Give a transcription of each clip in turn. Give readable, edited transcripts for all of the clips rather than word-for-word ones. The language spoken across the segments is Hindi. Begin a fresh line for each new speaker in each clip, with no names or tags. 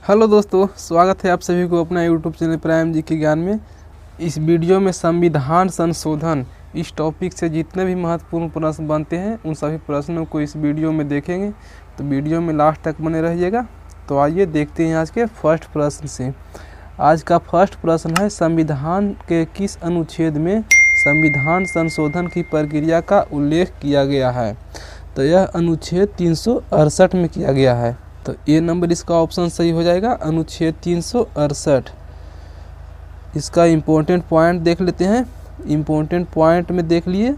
हेलो दोस्तों, स्वागत है आप सभी को अपना यूट्यूब चैनल प्राइम जी के ज्ञान में। इस वीडियो में संविधान संशोधन इस टॉपिक से जितने भी महत्वपूर्ण प्रश्न बनते हैं उन सभी प्रश्नों को इस वीडियो में देखेंगे, तो वीडियो में लास्ट तक बने रहिएगा। तो आइए देखते हैं आज के फर्स्ट प्रश्न से। आज का फर्स्ट प्रश्न है, संविधान के किस अनुच्छेद में संविधान संशोधन की प्रक्रिया का उल्लेख किया गया है? तो यह अनुच्छेद 368 में किया गया है। तो ए नंबर इसका ऑप्शन सही हो जाएगा, अनुच्छेद 368। इसका इम्पोर्टेंट पॉइंट देख लेते हैं। इम्पोर्टेंट पॉइंट में देख लिए,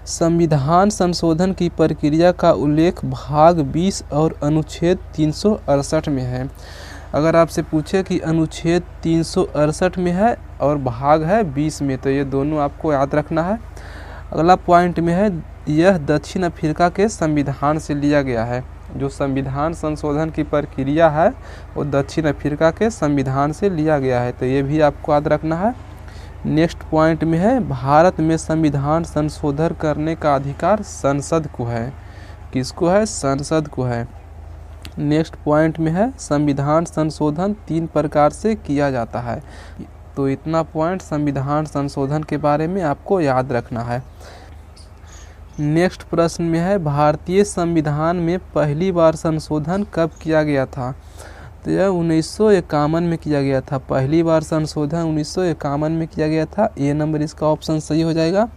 संविधान संशोधन की प्रक्रिया का उल्लेख भाग 20 और अनुच्छेद 368 में है। अगर आपसे पूछे कि अनुच्छेद 368 में है और भाग है 20 में, तो ये दोनों आपको याद रखना है। अगला पॉइंट में है, यह दक्षिण अफ्रीका के संविधान से लिया गया है। जो संविधान संशोधन की प्रक्रिया है वो दक्षिण अफ्रीका के संविधान से लिया गया है, तो ये भी आपको याद रखना है। नेक्स्ट पॉइंट में है, भारत में संविधान संशोधन करने का अधिकार संसद को है। किसको है? संसद को है। नेक्स्ट पॉइंट में है, संविधान संशोधन 3 प्रकार से किया जाता है। तो इतना पॉइंट संविधान संशोधन के बारे में आपको याद रखना है। नेक्स्ट प्रश्न में है, भारतीय संविधान में पहली बार संशोधन कब किया गया था? तो यह 1951 में किया गया था। पहली बार संशोधन 1951 में किया गया था। ए नंबर इसका ऑप्शन सही हो जाएगा।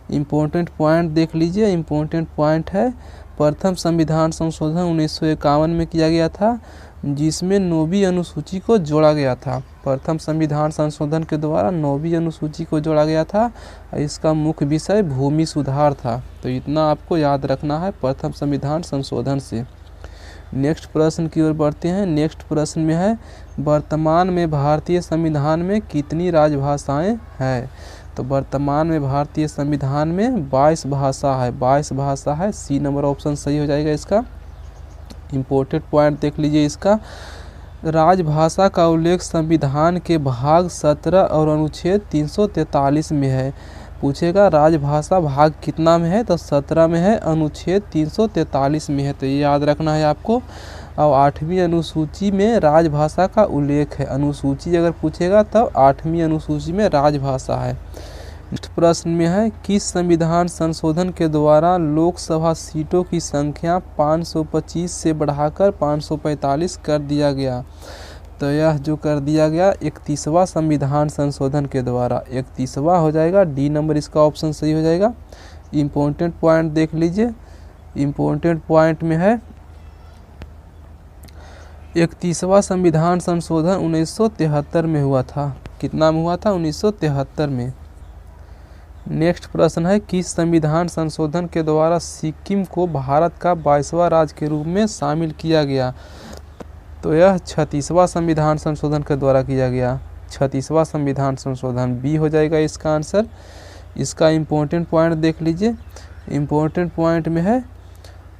इम्पोर्टेंट पॉइंट देख लीजिए। इम्पोर्टेंट पॉइंट है, प्रथम संविधान संशोधन 1951 में किया गया था, जिसमें 9वीं अनुसूची को जोड़ा गया था। प्रथम संविधान संशोधन के द्वारा 9वीं अनुसूची को जोड़ा गया था। इसका मुख्य विषय भूमि सुधार था। तो इतना आपको याद रखना है प्रथम संविधान संशोधन से। नेक्स्ट प्रश्न की ओर बढ़ते हैं। नेक्स्ट प्रश्न में है, वर्तमान में भारतीय संविधान में कितनी राजभाषाएं हैं? तो वर्तमान में भारतीय संविधान में 22 भाषा है। 22 भाषा है। सी नंबर ऑप्शन सही हो जाएगा इसका। इम्पोर्टेंट पॉइंट देख लीजिए इसका, राजभाषा का उल्लेख संविधान के भाग 17 और अनुच्छेद 343 में है। पूछेगा राजभाषा भाग कितना में है? तो 17 में है, अनुच्छेद 343 में है। तो ये याद रखना है आपको। और 8वीं अनुसूची में राजभाषा का उल्लेख है। अनुसूची अगर पूछेगा तब 8वीं अनुसूची में राजभाषा है। नेक्स्ट प्रश्न में है, किस संविधान संशोधन के द्वारा लोकसभा सीटों की संख्या 525 से बढ़ाकर 545 कर दिया गया? तो यह जो कर दिया गया 31वां संविधान संशोधन के द्वारा। 31वां हो जाएगा। डी नंबर इसका ऑप्शन सही हो जाएगा। इम्पोर्टेंट पॉइंट देख लीजिए। इम्पोर्टेंट पॉइंट में है, 31वां संविधान संशोधन 1973 में हुआ था। कितना में हुआ था? 1973 में। नेक्स्ट प्रश्न है, किस संविधान संशोधन के द्वारा सिक्किम को भारत का 22वां राज्य के रूप में शामिल किया गया? तो यह 36वां संविधान संशोधन के द्वारा किया गया। 36वां संविधान संशोधन। बी हो जाएगा इसका आंसर। इसका इम्पोर्टेंट पॉइंट देख लीजिए। इम्पोर्टेंट पॉइंट में है,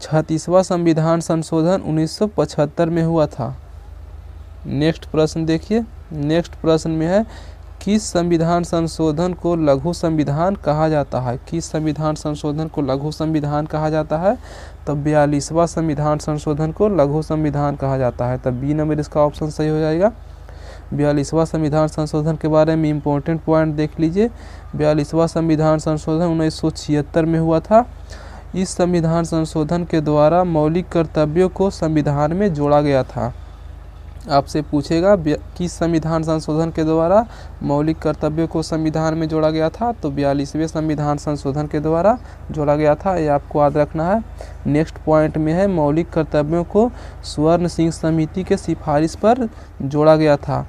36वां संविधान संशोधन 1975 में हुआ था। नेक्स्ट प्रश्न देखिए। नेक्स्ट प्रश्न में है, किस संविधान संशोधन को लघु संविधान कहा जाता है? किस संविधान संशोधन को लघु संविधान कहा जाता है? तो 42वां संविधान संशोधन को लघु संविधान कहा जाता है। तब बी नंबर इसका ऑप्शन सही हो जाएगा। 42वां संविधान संशोधन के बारे में इम्पोर्टेंट पॉइंट देख लीजिए। 42वां संविधान संशोधन 1976 में हुआ था। इस संविधान संशोधन के द्वारा मौलिक कर्तव्यों को संविधान में जोड़ा गया था। आपसे पूछेगा किस संविधान संशोधन के द्वारा मौलिक कर्तव्यों को संविधान में जोड़ा गया था? तो 42वें संविधान संशोधन के द्वारा जोड़ा गया था। ये आपको याद रखना है। नेक्स्ट पॉइंट में है, मौलिक कर्तव्यों को स्वर्ण सिंह समिति के सिफारिश पर जोड़ा गया था।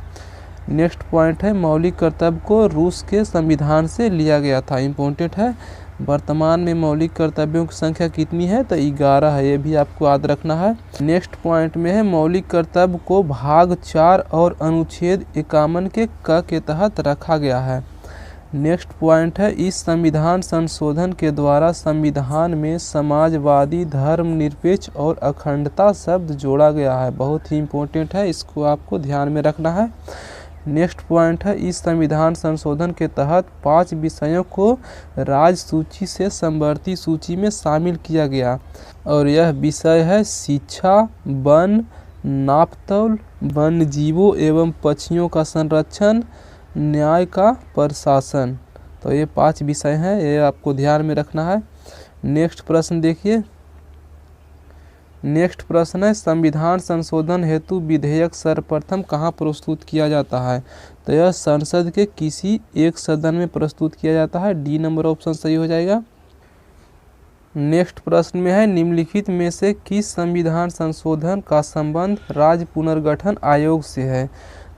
नेक्स्ट पॉइंट है, मौलिक कर्तव्य को रूस के संविधान से लिया गया था। इम्पोर्टेंट है। वर्तमान में मौलिक कर्तव्यों की संख्या कितनी है? तो 11 है। ये भी आपको याद रखना है। नेक्स्ट पॉइंट में है, मौलिक कर्तव्य को भाग 4 और अनुच्छेद 51 के क के तहत रखा गया है। नेक्स्ट पॉइंट है, इस संविधान संशोधन के द्वारा संविधान में समाजवादी, धर्मनिरपेक्ष और अखंडता शब्द जोड़ा गया है। बहुत ही इम्पोर्टेंट है, इसको आपको ध्यान में रखना है। नेक्स्ट पॉइंट है, इस संविधान संशोधन के तहत 5 विषयों को राज्य सूची से समवर्ती सूची में शामिल किया गया और यह विषय है शिक्षा, वन, नापतौल, वन्य जीवों एवं पक्षियों का संरक्षण, न्याय का प्रशासन। तो ये 5 विषय हैं, ये आपको ध्यान में रखना है। नेक्स्ट प्रश्न देखिए। नेक्स्ट प्रश्न है संविधान संशोधन हेतु विधेयक सर्वप्रथम कहाँ प्रस्तुत किया जाता है? तो यह संसद के किसी एक सदन में प्रस्तुत किया जाता है। डी नंबर ऑप्शन सही हो जाएगा। नेक्स्ट प्रश्न में है निम्नलिखित में से किस संविधान संशोधन का संबंध राज्य पुनर्गठन आयोग से है?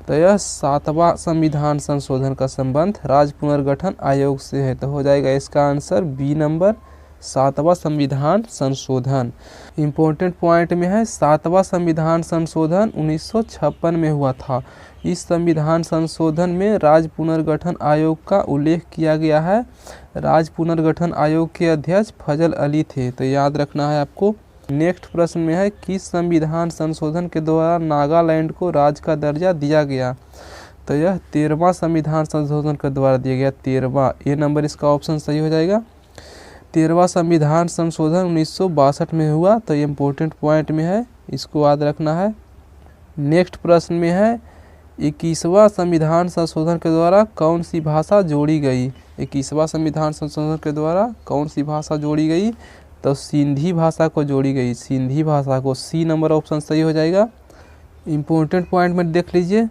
तो यह 7वां संविधान संशोधन का संबंध राज्य पुनर्गठन आयोग से है। तो हो जाएगा इसका आंसर बी नंबर, 7वां संविधान संशोधन। इम्पोर्टेंट पॉइंट में है 7वां संविधान संशोधन 1956 में हुआ था। इस संविधान संशोधन में राज्य पुनर्गठन आयोग का उल्लेख किया गया है। राज्य पुनर्गठन आयोग के अध्यक्ष फजल अली थे, तो याद रखना है आपको। नेक्स्ट प्रश्न में है किस संविधान संशोधन के द्वारा नागालैंड को राज्य का दर्जा दिया गया? तो यह 13वां संविधान संशोधन के द्वारा दिया गया। 13वां, ए नंबर इसका ऑप्शन सही हो जाएगा। 13वां संविधान संशोधन 1962 में हुआ। तो ये इम्पोर्टेंट पॉइंट में है, इसको याद रखना है। नेक्स्ट प्रश्न में है 21वां संविधान संशोधन के द्वारा कौन सी भाषा जोड़ी गई? 21वां संविधान संशोधन के द्वारा कौन सी भाषा जोड़ी गई? तो सिंधी भाषा को जोड़ी गई। सिंधी भाषा को, सी नंबर ऑप्शन सही हो जाएगा। इम्पोर्टेंट पॉइंट में देख लीजिए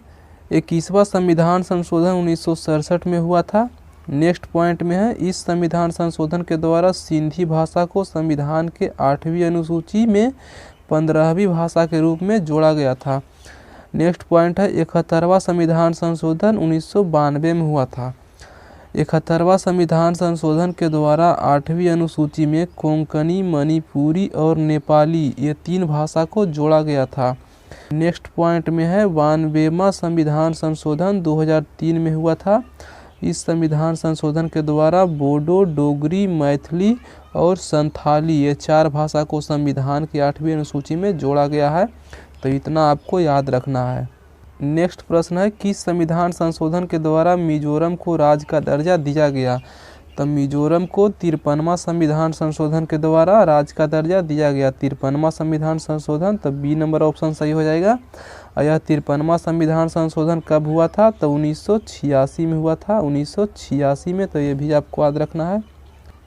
21वां संविधान संशोधन 1967 में हुआ था। नेक्स्ट पॉइंट में है इस संविधान संशोधन के द्वारा सिंधी भाषा को संविधान के 8वीं अनुसूची में 15वीं भाषा के रूप में जोड़ा गया था। नेक्स्ट पॉइंट है 71वां संविधान संशोधन 1992 में हुआ था। 71वां संविधान संशोधन के द्वारा 8वीं अनुसूची में कोंकणी, मणिपुरी और नेपाली ये 3 भाषा को जोड़ा गया था। नेक्स्ट पॉइंट में है 92वां संविधान संशोधन 2003 में हुआ था। इस संविधान संशोधन के द्वारा बोडो, डोगरी, मैथिली और संथाली ये 4 भाषा को संविधान की 8वीं अनुसूची में जोड़ा गया है। तो इतना आपको याद रखना है। नेक्स्ट प्रश्न है किस संविधान संशोधन के द्वारा मिजोरम को राज्य का दर्जा दिया गया? तो मिजोरम को 53वां संविधान संशोधन के द्वारा राज्य का दर्जा दिया गया। 53वां संविधान संशोधन, तो बी नंबर ऑप्शन सही हो जाएगा। और यह 53वां संविधान संशोधन कब हुआ था? तो 1986 में हुआ था। 1986 में, तो ये भी आपको याद रखना है।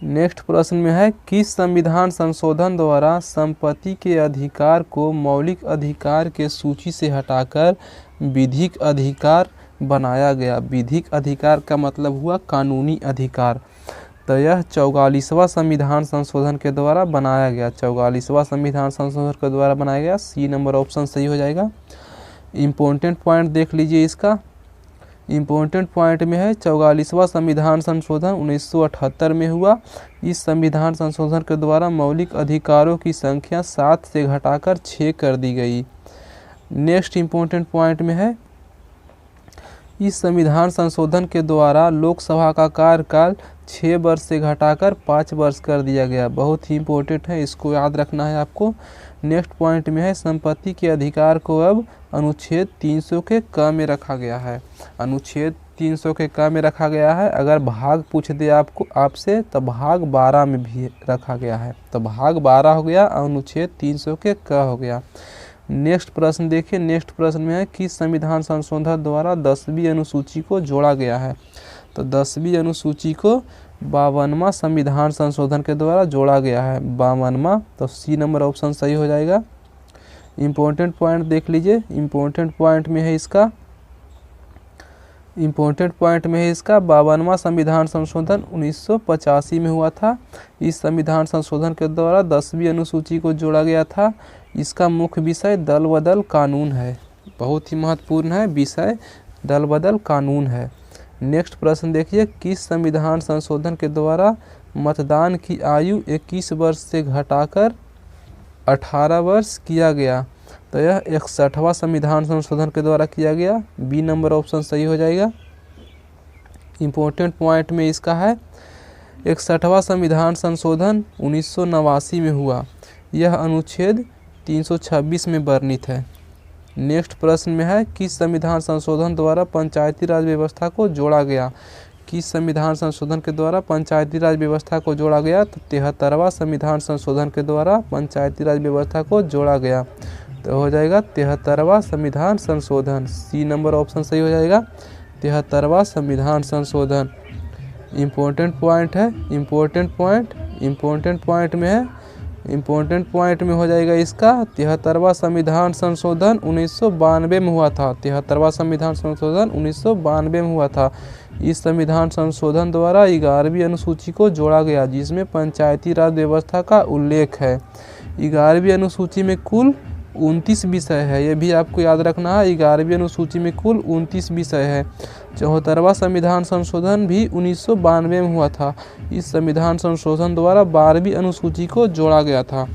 नेक्स्ट प्रश्न में है किस संविधान संशोधन द्वारा संपत्ति के अधिकार को मौलिक अधिकार के सूची से हटाकर विधिक अधिकार बनाया गया? विधिक अधिकार का मतलब हुआ कानूनी अधिकार। तो यह 44वां संविधान संशोधन के द्वारा बनाया गया। 44वां संविधान संशोधन के द्वारा बनाया गया। सी नंबर ऑप्शन सही हो जाएगा। इम्पोर्टेंट पॉइंट देख लीजिए इसका। इम्पोर्टेंट पॉइंट में है 44वां संविधान संशोधन 1978 में हुआ। इस संविधान संशोधन के द्वारा मौलिक अधिकारों की संख्या 7 से घटाकर 6 कर दी गई। नेक्स्ट इम्पोर्टेंट पॉइंट में है इस संविधान संशोधन के द्वारा लोकसभा का कार्यकाल 6 वर्ष से घटाकर 5 वर्ष कर दिया गया। बहुत ही इम्पोर्टेंट है, इसको याद रखना है आपको। नेक्स्ट पॉइंट में है संपत्ति के अधिकार को अब अनुच्छेद 300 के क में रखा गया है। अनुच्छेद 300 के क में रखा गया है। अगर भाग पूछ दे आपसे तो भाग 12 में भी रखा गया है। तो भाग 12 हो गया, अनुच्छेद 300 के क हो गया। नेक्स्ट प्रश्न देखिए। नेक्स्ट प्रश्न में है किस संविधान संशोधन द्वारा 10वीं अनुसूची को जोड़ा गया है? तो 10वीं अनुसूची को 52वां संविधान संशोधन के द्वारा जोड़ा गया है। 52वां, तो सी नंबर ऑप्शन सही हो जाएगा। इम्पोर्टेंट पॉइंट देख लीजिए। इम्पोर्टेंट पॉइंट में है इसका 52वां संविधान संशोधन 1985 में हुआ था। इस संविधान संशोधन के द्वारा 10वीं अनुसूची को जोड़ा गया था। इसका मुख्य विषय दल बदल कानून है। बहुत ही महत्वपूर्ण है विषय, दल बदल कानून है। नेक्स्ट प्रश्न देखिए। किस संविधान संशोधन के द्वारा मतदान की आयु 21 वर्ष से घटाकर 18 वर्ष किया गया? तो यह 61वां संविधान संशोधन के द्वारा किया गया। बी नंबर ऑप्शन सही हो जाएगा। इम्पोर्टेंट पॉइंट में इसका है 61वां संविधान संशोधन 1989 में हुआ। यह अनुच्छेद 326 में वर्णित है। नेक्स्ट प्रश्न में है किस संविधान संशोधन द्वारा पंचायती राज व्यवस्था को जोड़ा गया? किस संविधान संशोधन के द्वारा पंचायती राज व्यवस्था को जोड़ा गया? तो 73वां संविधान संशोधन के द्वारा पंचायती राज व्यवस्था को जोड़ा गया। तो हो जाएगा 73वां संविधान संशोधन। सी नंबर ऑप्शन सही हो जाएगा, 73वां संविधान संशोधन। इम्पोर्टेंट पॉइंट है, इम्पोर्टेंट पॉइंट में है, इम्पोर्टेंट पॉइंट में हो जाएगा इसका 73वां संविधान संशोधन 1992 में हुआ था। 73वां संविधान संशोधन 1992 में हुआ था। इस संविधान संशोधन द्वारा 11वीं अनुसूची को जोड़ा गया, जिसमें पंचायती राज व्यवस्था का उल्लेख है। 11वीं अनुसूची में कुल 29 विषय है, ये भी आपको याद रखना है। 11वीं अनुसूची में कुल 29 विषय है। 74वां संविधान संशोधन भी 1992 में हुआ था। इस संविधान संशोधन द्वारा 12वीं अनुसूची को जोड़ा गया था।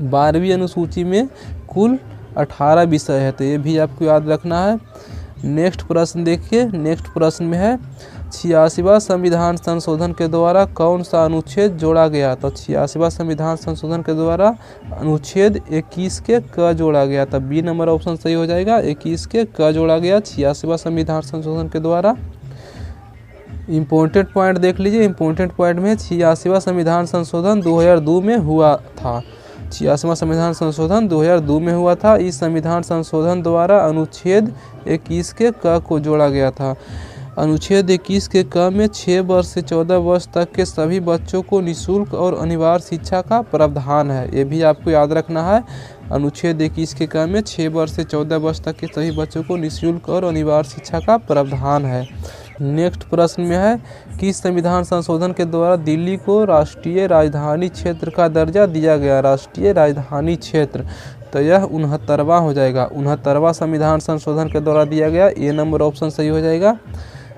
12वीं अनुसूची में कुल 18 विषय है, तो ये भी आपको याद रखना है। नेक्स्ट प्रश्न देखिए, नेक्स्ट प्रश्न में है 86वां संविधान संशोधन के द्वारा कौन सा अनुच्छेद जोड़ा गया। तो 86वां संविधान संशोधन के द्वारा अनुच्छेद 21 के क जोड़ा गया, तब बी नंबर ऑप्शन सही हो जाएगा। 21 के क जोड़ा गया 86वां संविधान संशोधन के द्वारा। इम्पोर्टेंट पॉइंट देख लीजिए, इम्पोर्टेंट पॉइंट में 86वां संविधान संशोधन 2002 में हुआ था। 86वां संविधान संशोधन 2002 में हुआ था। इस संविधान संशोधन द्वारा अनुच्छेद 21 के क को जोड़ा गया था। अनुच्छेद 21 के क में 6 वर्ष से 14 वर्ष तक के सभी बच्चों को निःशुल्क और अनिवार्य शिक्षा का प्रावधान है, ये भी आपको याद रखना है। अनुच्छेद 21 के क में 6 वर्ष से 14 वर्ष तक के सभी बच्चों को निःशुल्क और अनिवार्य शिक्षा का प्रावधान है। नेक्स्ट प्रश्न में है किस संविधान संशोधन के द्वारा दिल्ली को राष्ट्रीय राजधानी क्षेत्र का दर्जा दिया गया। राष्ट्रीय राजधानी क्षेत्र, तो यह 69वां हो जाएगा। 69वां संविधान संशोधन के द्वारा दिया गया, ए नंबर ऑप्शन सही हो जाएगा।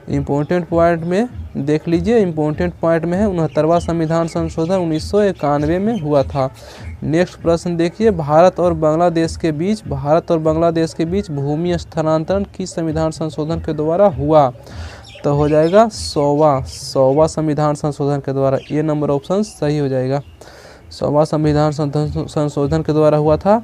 इम्पोर्टेंट पॉइंट में देख लीजिए, इम्पोर्टेंट पॉइंट में है 69वां संविधान संशोधन 1991 में हुआ था। नेक्स्ट प्रश्न देखिए, भारत और बांग्लादेश के बीच भूमि स्थानांतरण किस संविधान संशोधन के द्वारा हुआ। तो हो जाएगा 100वां संविधान संशोधन के द्वारा, ए नंबर ऑप्शन सही हो जाएगा। 100वां संविधान संशोधन के द्वारा हुआ था।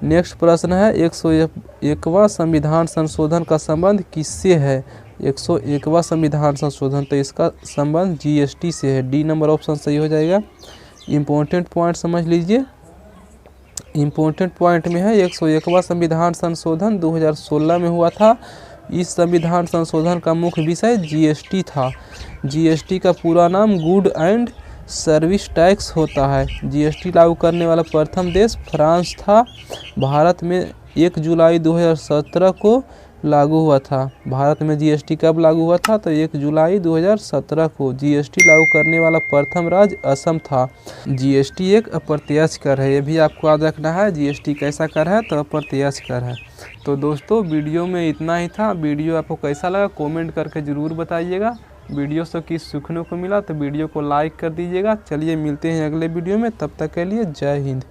नेक्स्ट प्रश्न है 101वां संविधान संशोधन का संबंध किससे है। 101वां संविधान संशोधन, तो इसका संबंध जीएसटी से है, डी नंबर ऑप्शन सही हो जाएगा। इम्पोर्टेंट पॉइंट समझ लीजिए, इम्पोर्टेंट पॉइंट में है 101वां संविधान संशोधन 2016 में हुआ था। इस संविधान संशोधन का मुख्य विषय जीएसटी था। जीएसटी का पूरा नाम गुड एंड सर्विस टैक्स होता है। जीएसटी लागू करने वाला प्रथम देश फ्रांस था। भारत में 1 जुलाई 2017 को लागू हुआ था। भारत में जीएसटी कब लागू हुआ था, तो 1 जुलाई 2017 को। जीएसटी लागू करने वाला प्रथम राज्य असम था। जीएसटी एक अप्रत्यक्ष कर है, ये भी आपको याद रखना है। जीएसटी कैसा कर है, तो अप्रत्यक्ष कर है। तो दोस्तों वीडियो में इतना ही था। वीडियो आपको कैसा लगा कमेंट करके ज़रूर बताइएगा। वीडियो से किस सीखने को मिला तो वीडियो को लाइक कर दीजिएगा। चलिए मिलते हैं अगले वीडियो में, तब तक के लिए जय हिंद।